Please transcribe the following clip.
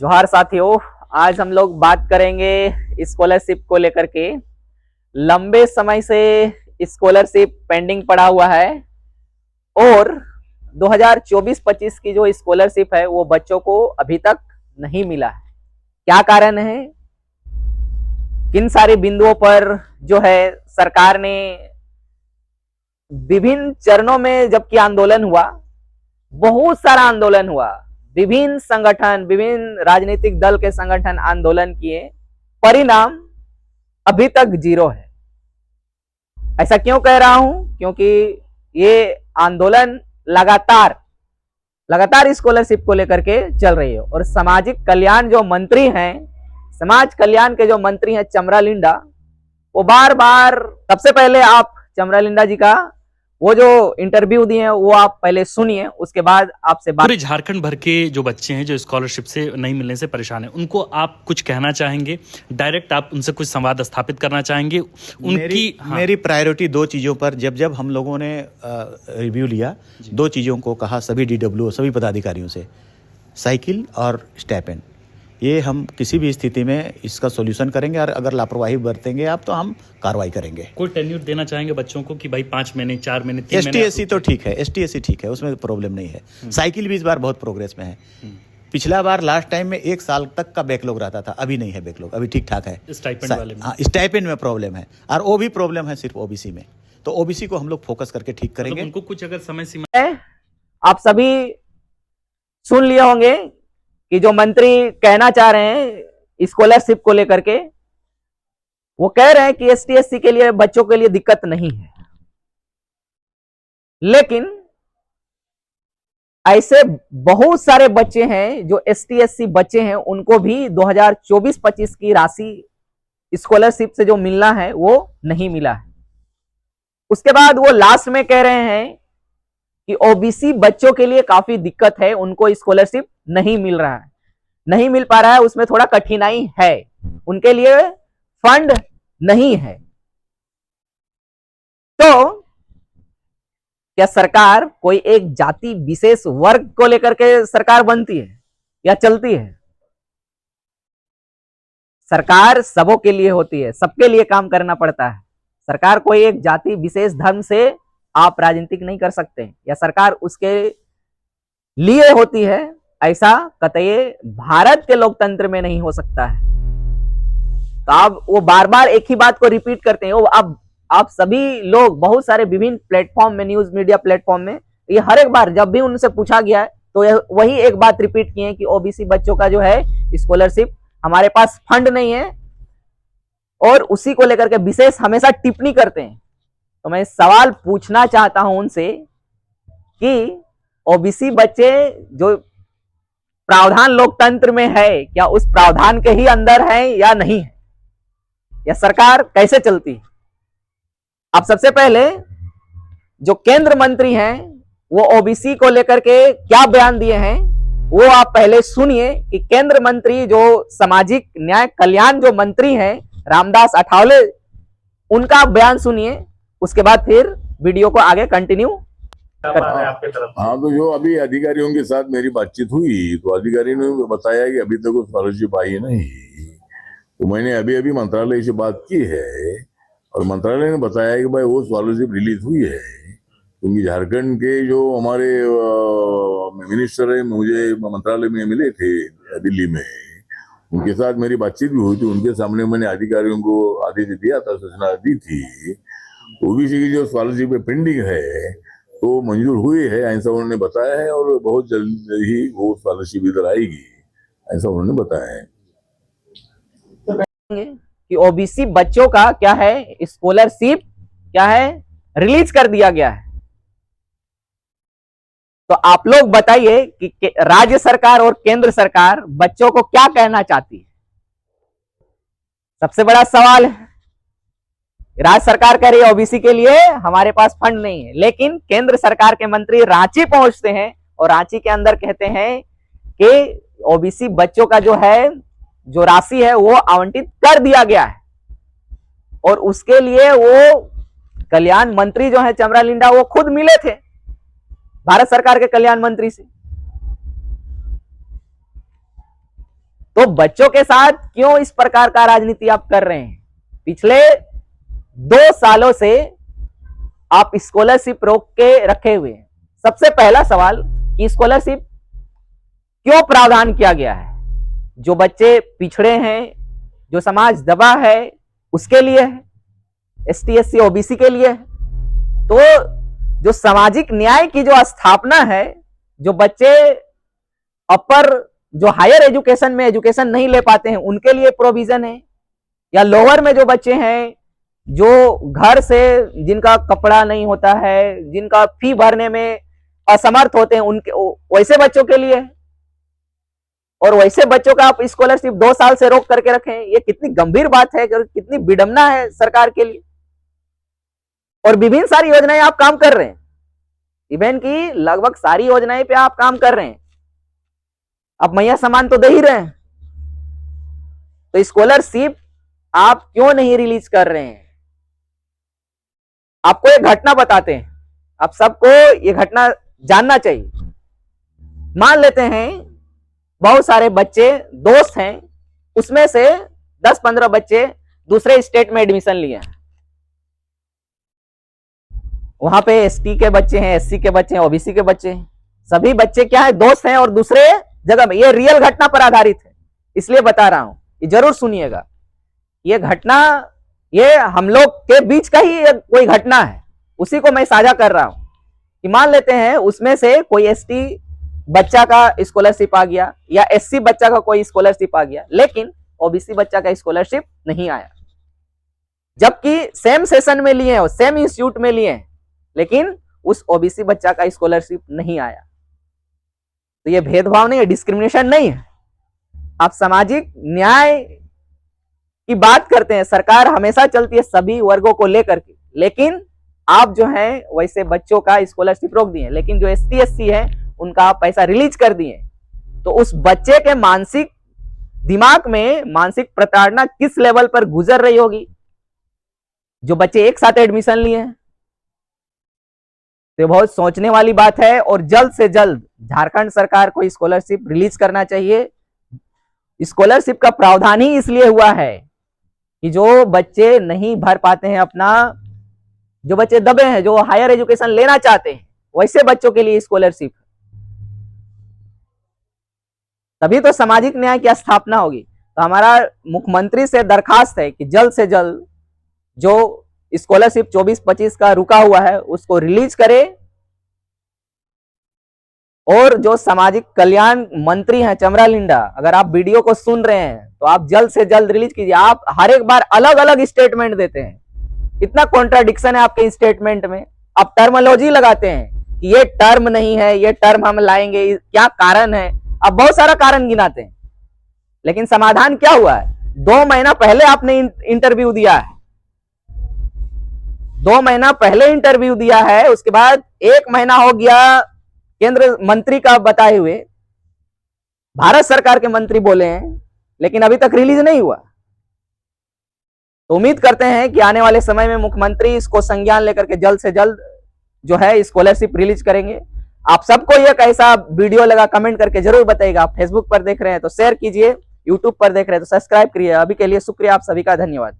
जोहार साथियों, आज हम लोग बात करेंगे स्कॉलरशिप को लेकर के। लंबे समय से स्कॉलरशिप पेंडिंग पड़ा हुआ है और 2024-25 की जो स्कॉलरशिप है वो बच्चों को अभी तक नहीं मिला है। क्या कारण है, किन सारे बिंदुओं पर जो है सरकार ने विभिन्न चरणों में जबकि आंदोलन हुआ, बहुत सारा आंदोलन हुआ, विभिन्न संगठन, विभिन्न राजनीतिक दल के संगठन आंदोलन किए, परिणाम अभी तक जीरो है। ऐसा क्यों कह रहा हूं? क्योंकि ये आंदोलन लगातार स्कॉलरशिप को लेकर के चल रही है और सामाजिक कल्याण जो मंत्री हैं, समाज कल्याण के जो मंत्री हैं चमरा लिंडा, वो बार बार, सबसे पहले आप चमरा लिंडा जी का वो जो इंटरव्यू दिए हैं वो आप पहले सुनिए, उसके बाद आपसे बात। पूरे झारखंड भर के जो बच्चे हैं जो स्कॉलरशिप से नहीं मिलने से परेशान हैं, उनको आप कुछ कहना चाहेंगे? डायरेक्ट आप उनसे कुछ संवाद स्थापित करना चाहेंगे? उनकी मेरी प्रायोरिटी दो चीज़ों पर, जब हम लोगों ने रिव्यू लिया, दो चीज़ों को कहा सभी DWO, सभी पदाधिकारियों से, साइकिल और स्टाइपेंड। ये हम किसी भी स्थिति में इसका सॉल्यूशन करेंगे और अगर लापरवाही बरतेंगे आप तो हम कार्रवाई करेंगे। कोई टेन्यूर देना चाहेंगे बच्चों को कि भाई 5 महीने, 4 महीने, 3 महीने? ST SC तो ठीक है, ST SC ठीक है, उसमें प्रॉब्लम नहीं है। साइकिल भी इस बार बहुत प्रोग्रेस में है। पिछला बार लास्ट टाइम में 1 साल तक का बैकलॉग रहता था, अभी नहीं है बैकलॉग, अभी ठीक ठाक है। स्टाइपेंड वाले में? स्टाइपेंड में प्रॉब्लम है और वो भी प्रॉब्लम है सिर्फ OBC में, तो OBC को हम लोग फोकस करके ठीक करेंगे। मतलब उनको कुछ अगर समय सीमा। आप सभी सुन लिए होंगे कि जो मंत्री कहना चाह रहे हैं स्कॉलरशिप को लेकर के, वो कह रहे हैं कि ST SC के लिए, बच्चों के लिए दिक्कत नहीं है, लेकिन ऐसे बहुत सारे बच्चे हैं जो ST SC बच्चे हैं, उनको भी 2024-25 की राशि स्कॉलरशिप से जो मिलना है वो नहीं मिला है। उसके बाद वो लास्ट में कह रहे हैं कि OBC बच्चों के लिए काफी दिक्कत है, उनको स्कॉलरशिप नहीं मिल रहा है, नहीं मिल पा रहा है, उसमें थोड़ा कठिनाई है, उनके लिए फंड नहीं है। तो क्या सरकार कोई एक जाति विशेष वर्ग को लेकर के सरकार बनती है या चलती है? सरकार सबों के लिए होती है, सबके लिए काम करना पड़ता है। सरकार कोई एक जाति विशेष धर्म से आप राजनीतिक नहीं कर सकते, या सरकार उसके लिए होती है, ऐसा कतई भारत के लोकतंत्र में नहीं हो सकता है। तो आप वो बार बार एक ही बात को रिपीट करते हैं। अब आप सभी लोग बहुत सारे विभिन्न प्लेटफॉर्म में, न्यूज मीडिया प्लेटफॉर्म में, ये हर एक बार जब भी उनसे पूछा गया है तो वही एक बात रिपीट किए कि OBC बच्चों का जो है स्कॉलरशिप, हमारे पास फंड नहीं है, और उसी को लेकर के विशेष हमेशा टिप्पणी करते हैं। तो मैं सवाल पूछना चाहता हूं उनसे कि OBC बच्चे जो प्रावधान लोकतंत्र में है, क्या उस प्रावधान के ही अंदर है या नहीं है, या सरकार कैसे चलती है? आप सबसे पहले जो केंद्र मंत्री हैं वो OBC को लेकर के क्या बयान दिए हैं वो आप पहले सुनिए कि केंद्र मंत्री जो सामाजिक न्याय कल्याण जो मंत्री हैं रामदास अठावले, उनका बयान सुनिए, उसके बाद फिर वीडियो को आगे कंटिन्यू। हाँ, तो जो अभी अधिकारियों के साथ मेरी बातचीत हुई तो अधिकारी ने बताया कि अभी तक स्कॉलरशिप आई नहीं, तो मैंने अभी मंत्रालय से बात की है और मंत्रालय ने बताया कि भाई वो स्कॉलरशिप रिलीज हुई है, क्योंकि झारखंड के जो हमारे मिनिस्टर है मुझे मंत्रालय में मिले थे दिल्ली में, उनके साथ मेरी बातचीत भी हुई थी। उनके सामने मैंने अधिकारियों को आदेश दिया था, सूचना दी थी। OBC की जो स्कॉलरशिप पेंडिंग है तो मंजूर हुई है, ऐसा उन्होंने बताया है, और बहुत जल्द ही वो स्कॉलरशिप इधर आएगी, ऐसा उन्होंने बताया है। कि OBC बच्चों का क्या है, स्कॉलरशिप क्या है, रिलीज कर दिया गया है। तो आप लोग बताइए कि राज्य सरकार और केंद्र सरकार बच्चों को क्या कहना चाहती है? सबसे बड़ा सवाल है। राज्य सरकार कह रही है OBC के लिए हमारे पास फंड नहीं है, लेकिन केंद्र सरकार के मंत्री रांची पहुंचते हैं और रांची के अंदर कहते हैं कि OBC बच्चों का जो है, जो राशि है वो आवंटित कर दिया गया है, और उसके लिए वो कल्याण मंत्री जो है चमरा लिंडा, वो खुद मिले थे भारत सरकार के कल्याण मंत्री से। तो बच्चों के साथ क्यों इस प्रकार का राजनीति आप कर रहे हैं? पिछले 2 सालों से आप स्कॉलरशिप रोक के रखे हुए हैं। सबसे पहला सवाल कि स्कॉलरशिप क्यों प्रावधान किया गया है? जो बच्चे पिछड़े हैं, जो समाज दबा है, उसके लिए है, एसटी एससी ओबीसी के लिए है। तो जो सामाजिक न्याय की जो स्थापना है, जो बच्चे अपर जो हायर एजुकेशन में एजुकेशन नहीं ले पाते हैं उनके लिए प्रोविजन है, या लोअर में जो बच्चे हैं जो घर से जिनका कपड़ा नहीं होता है, जिनका फी भरने में असमर्थ होते हैं, उनके वैसे बच्चों के लिए है। और वैसे बच्चों का आप स्कॉलरशिप 2 साल से रोक करके रखें, ये कितनी गंभीर बात है, कितनी विडंबना है सरकार के लिए। और विभिन्न सारी योजनाएं आप काम कर रहे हैं, इवन की लगभग सारी योजनाएं पे आप काम कर रहे हैं, आप मैया सामान तो दे ही रहे हैं। तो स्कॉलरशिप आप क्यों नहीं रिलीज कर रहे हैं? आपको एक घटना बताते हैं, आप सबको ये घटना जानना चाहिए। मान लेते हैं बहुत सारे बच्चे दोस्त हैं, उसमें से 10-15 बच्चे दूसरे स्टेट में एडमिशन लिए हैं। वहां पे एसटी के बच्चे हैं, एससी के बच्चे हैं, ओबीसी के बच्चे हैं, सभी बच्चे क्या है, दोस्त हैं और दूसरे जगह में। ये रियल घटना पर आधारित है, इसलिए बता रहा हूं, ये जरूर सुनिएगा। ये घटना ये हम लोग के बीच का ही कोई घटना है, उसी को मैं साझा कर रहा हूं। कि मान लेते हैं उसमें से कोई एसटी बच्चा का स्कॉलरशिप आ गया या एससी बच्चा का कोई स्कॉलरशिप आ गया, लेकिन ओबीसी बच्चा का स्कॉलरशिप नहीं आया, जबकि सेम सेशन में लिए हैं, सेम इंस्टीट्यूट में लिए हैं, लेकिन उस ओबीसी बच्चा का स्कॉलरशिप नहीं आया। तो ये भेदभाव नहीं है, डिस्क्रिमिनेशन नहीं है। आप सामाजिक न्याय की बात करते हैं, सरकार हमेशा चलती है सभी वर्गों को लेकर के, लेकिन आप जो है वैसे बच्चों का स्कॉलरशिप रोक दिए, लेकिन जो एसटी एससी है उनका आप पैसा रिलीज कर दिए। तो उस बच्चे के मानसिक दिमाग में मानसिक प्रताड़ना किस लेवल पर गुजर रही होगी, जो बच्चे एक साथ एडमिशन लिए हैं। तो बहुत सोचने वाली बात है, और जल्द से जल्द झारखंड सरकार को स्कॉलरशिप रिलीज करना चाहिए। स्कॉलरशिप का प्रावधान ही इसलिए हुआ है कि जो बच्चे नहीं भर पाते हैं अपना, जो बच्चे दबे हैं, जो हायर एजुकेशन लेना चाहते हैं, वैसे बच्चों के लिए स्कॉलरशिप, तभी तो सामाजिक न्याय की स्थापना होगी। तो हमारा मुख्यमंत्री से दरखास्त है कि जल्द से जल्द जो स्कॉलरशिप 24-25 का रुका हुआ है उसको रिलीज करे, और जो सामाजिक कल्याण मंत्री हैं चमरा लिंडा, अगर आप वीडियो को सुन रहे हैं तो आप जल्द से जल्द रिलीज कीजिए। आप हर एक बार अलग अलग स्टेटमेंट देते हैं, इतना कॉन्ट्राडिक्शन है आपके स्टेटमेंट में। आप टर्मोलॉजी लगाते हैं कि ये टर्म नहीं है, ये टर्म हम लाएंगे, क्या कारण है, आप बहुत सारा कारण गिनाते हैं, लेकिन समाधान क्या हुआ है? 2 महीना पहले आपने इंटरव्यू दिया है, 2 महीना पहले इंटरव्यू दिया है, उसके बाद 1 महीना हो गया केंद्र मंत्री का बताए हुए, भारत सरकार के मंत्री बोले हैं, लेकिन अभी तक रिलीज नहीं हुआ। तो उम्मीद करते हैं कि आने वाले समय में मुख्यमंत्री इसको संज्ञान लेकर के जल्द से जल्द जो है स्कॉलरशिप रिलीज करेंगे। आप सबको यह कैसा वीडियो लगा कमेंट करके जरूर बताइएगा। आप फेसबुक पर देख रहे हैं तो शेयर कीजिए, यूट्यूब पर देख रहे हैं तो सब्सक्राइब करिए। अभी के लिए शुक्रिया आप सभी का, धन्यवाद।